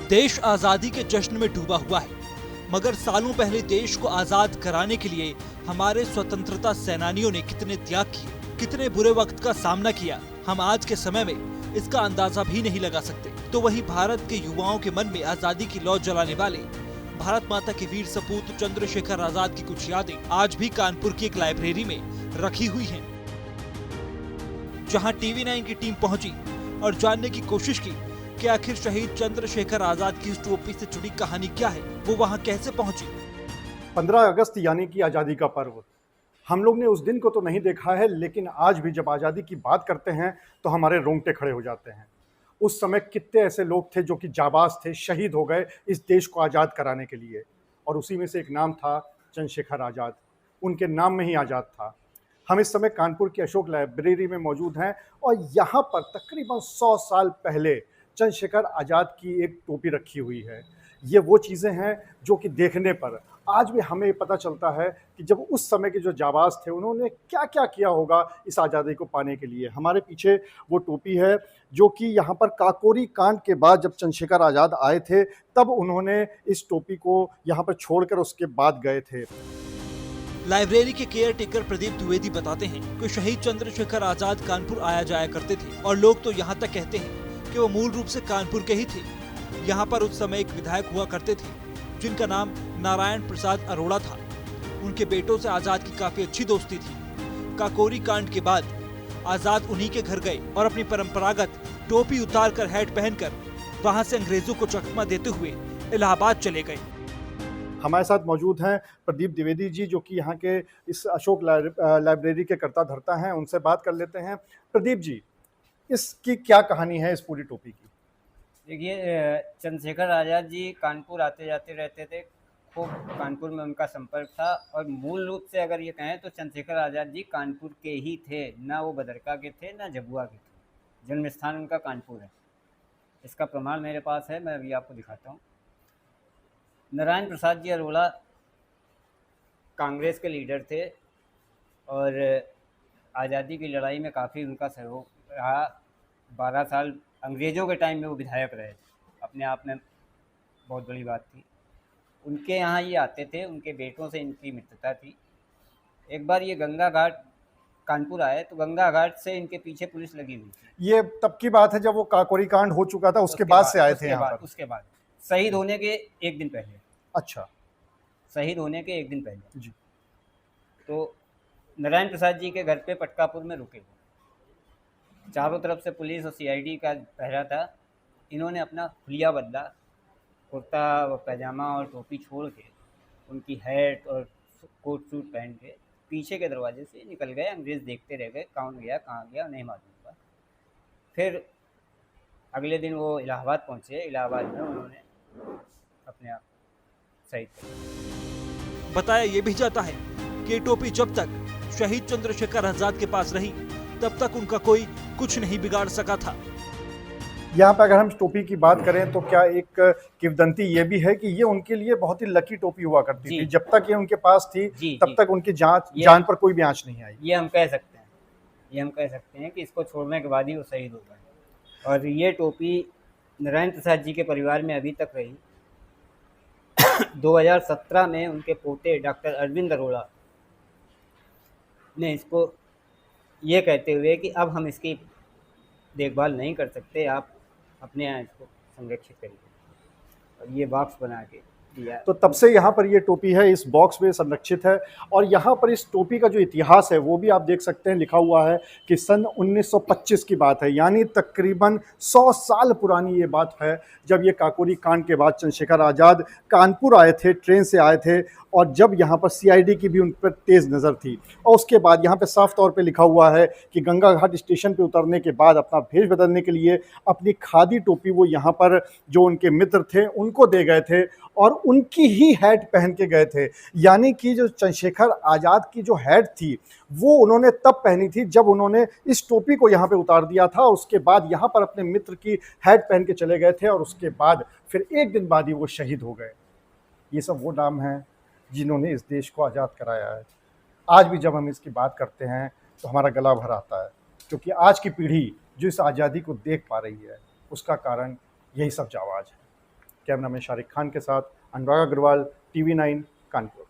देश आजादी के जश्न में डूबा हुआ है, मगर सालों पहले देश को आजाद कराने के लिए हमारे स्वतंत्रता सेनानियों ने कितने त्याग किए, कितने बुरे वक्त का सामना किया, हम आज के समय में इसका अंदाजा भी नहीं लगा सकते। तो वही भारत के युवाओं के मन में आजादी की लौ जलाने वाले भारत माता के वीर सपूत चंद्रशेखर आजाद की कुछ यादें आज भी कानपुर की एक लाइब्रेरी में रखी हुई हैं, जहां टीवी9 की टीम पहुंची और जानने की कोशिश की कि आखिर शहीद चंद्रशेखर आजाद की इस टोपी से जुड़ी कहानी क्या है, वो वहां कैसे पहुंची। 15 अगस्त यानी कि आज़ादी का पर्व। हम लोग ने उस दिन को तो नहीं देखा है, लेकिन आज भी जब आज़ादी की बात करते हैं तो हमारे रोंगटे खड़े हो जाते हैं। उस समय कितने ऐसे लोग थे जो कि जाबाज थे, शहीद हो गए इस देश को आज़ाद कराने के लिए, और उसी में से एक नाम था चंद्रशेखर आज़ाद। उनके नाम में ही आज़ाद था। हम इस समय कानपुर की अशोक लाइब्रेरी में मौजूद हैं और यहाँ पर तकरीबन 100 साल पहले चंद्रशेखर आज़ाद की एक टोपी रखी हुई है। ये वो चीज़ें हैं जो कि देखने पर आज भी हमें पता चलता है कि जब उस समय के जो जाबाज थे उन्होंने क्या क्या किया होगा इस आज़ादी को पाने के लिए। हमारे पीछे वो टोपी है जो कि यहाँ पर काकोरी कांड के बाद जब चंद्रशेखर आज़ाद आए थे तब उन्होंने इस टोपी को यहाँ पर छोड़कर उसके बाद गए थे। लाइब्रेरी के केयर टेकर प्रदीप द्विवेदी बताते हैं कि शहीद चंद्रशेखर आजाद कानपुर आया जाया करते थे और लोग तो यहाँ तक कहते हैं कि वो मूल रूप से कानपुर के ही थे। यहाँ पर उस समय एक विधायक हुआ करते थे जिनका नाम नारायण प्रसाद अरोड़ा था। उनके बेटों से आजाद की काफी अच्छी दोस्ती थी। काकोरी कांड के बाद आजाद उन्हीं के घर गए और अपनी परंपरागत टोपी उतारकर हैट पहनकर वहां से अंग्रेजों को चकमा देते हुए इलाहाबाद चले गए। हमारे साथ मौजूद हैं प्रदीप द्विवेदी जी, जो कि यहाँ के इस अशोक लाइब्रेरी के कर्ता धर्ता हैं। उनसे बात कर लेते हैं। प्रदीप जी, इसकी क्या कहानी है इस पूरी टोपी की? देखिए, चंद्रशेखर आज़ाद जी कानपुर आते जाते रहते थे। खूब कानपुर में उनका संपर्क था और मूल रूप से अगर ये कहें तो चंद्रशेखर आज़ाद जी कानपुर के ही थे। ना वो बदरका के थे ना झबुआ के थे। जन्म स्थान उनका कानपुर है। इसका प्रमाण मेरे पास है, मैं अभी आपको दिखाता हूँ। नारायण प्रसाद जी अरोड़ा कांग्रेस के लीडर थे और आज़ादी की लड़ाई में काफ़ी उनका सहयोग रहा। 12 साल अंग्रेज़ों के टाइम में वो विधायक रहे थे, अपने आप में बहुत बड़ी बात थी। उनके यहाँ ये आते थे, उनके बेटों से इनकी मित्रता थी। एक बार ये गंगा घाट कानपुर आए तो गंगा घाट से इनके पीछे पुलिस लगी हुई थी। ये तब की बात है जब वो काकोरी कांड हो चुका था, उसके बाद से आए थे यहाँ पर? उसके बाद शहीद होने के एक दिन पहले। अच्छा, शहीद होने के एक दिन पहले जी। तो नारायण प्रसाद जी के घर पे पटकापुर में रुके हुए। चारों तरफ से पुलिस और सीआईडी का पहरा था। इन्होंने अपना हुलिया बदला, कुर्ता पैजामा और टोपी छोड़ के उनकी हैट और कोट सूट पहन के पीछे के दरवाजे से निकल गए। अंग्रेज़ देखते रह गए, कौन गया कहाँ गया नहीं मालूम हुआ। फिर अगले दिन वो इलाहाबाद पहुँचे। इलाहाबाद में उन्होंने अपने आप शहीद कर। बताया ये भी जाता है कि ये टोपी जब तक शहीद चंद्रशेखर आजाद के पास रही तब तक उनका कोई कुछ नहीं बिगाड़ सका था। यहाँ पे अगर हम टोपी की बात करें तो क्या एक किंवदंती ये भी है कि ये उनके लिए बहुत ही लकी टोपी हुआ करती थी। जब तक ये उनके पास थी तब तक उनकी जान पर कोई भी आंच नहीं आई। ये हम कह सकते हैं कि इसको छोड़ने के बाद ही वो शहीद हो गए। और ये टोपी नारायण प्रसाद जी के परिवार में अभी तक रही। 2017 में उनके पोते डॉक्टर अरविंद अरोड़ा ने इसको ये कहते हुए कि अब हम इसकी देखभाल नहीं कर सकते, आप अपने यहाँ इसको संरक्षित करिए, और ये बॉक्स बना के दिया। तो तब से यहाँ पर ये टोपी है, इस बॉक्स में संरक्षित है। और यहाँ पर इस टोपी का जो इतिहास है वो भी आप देख सकते हैं। लिखा हुआ है कि सन 1925 की बात है, यानी तकरीबन 100 साल पुरानी ये बात है, जब ये काकोरी कांड के बाद चंद्रशेखर आज़ाद कानपुर आए थे, ट्रेन से आए थे, और जब यहाँ पर सीआईडी की भी उन पर तेज़ नज़र थी। और उसके बाद यहाँ पे साफ तौर पे लिखा हुआ है कि गंगा घाट स्टेशन पे उतरने के बाद अपना भेष बदलने के लिए अपनी खादी टोपी वो यहाँ पर जो उनके मित्र थे उनको दे गए थे और उनकी ही हैट पहन के गए थे। यानी कि जो चंद्रशेखर आज़ाद की जो हैट थी वो उन्होंने तब पहनी थी जब उन्होंने इस टोपी को यहाँ पे उतार दिया था। उसके बाद यहाँ पर अपने मित्र की हैट पहन के चले गए थे और उसके बाद फिर एक दिन बाद ही वो शहीद हो गए। ये सब वो नाम हैं जिन्होंने इस देश को आज़ाद कराया है। आज भी जब हम इसकी बात करते हैं तो हमारा गला भर आता है, क्योंकि आज की पीढ़ी जो इस आज़ादी को देख पा रही है उसका कारण यही सब जाबाज है। कैमरा में शारिक खान के साथ अनुराग अग्रवाल, TV9 कानपुर।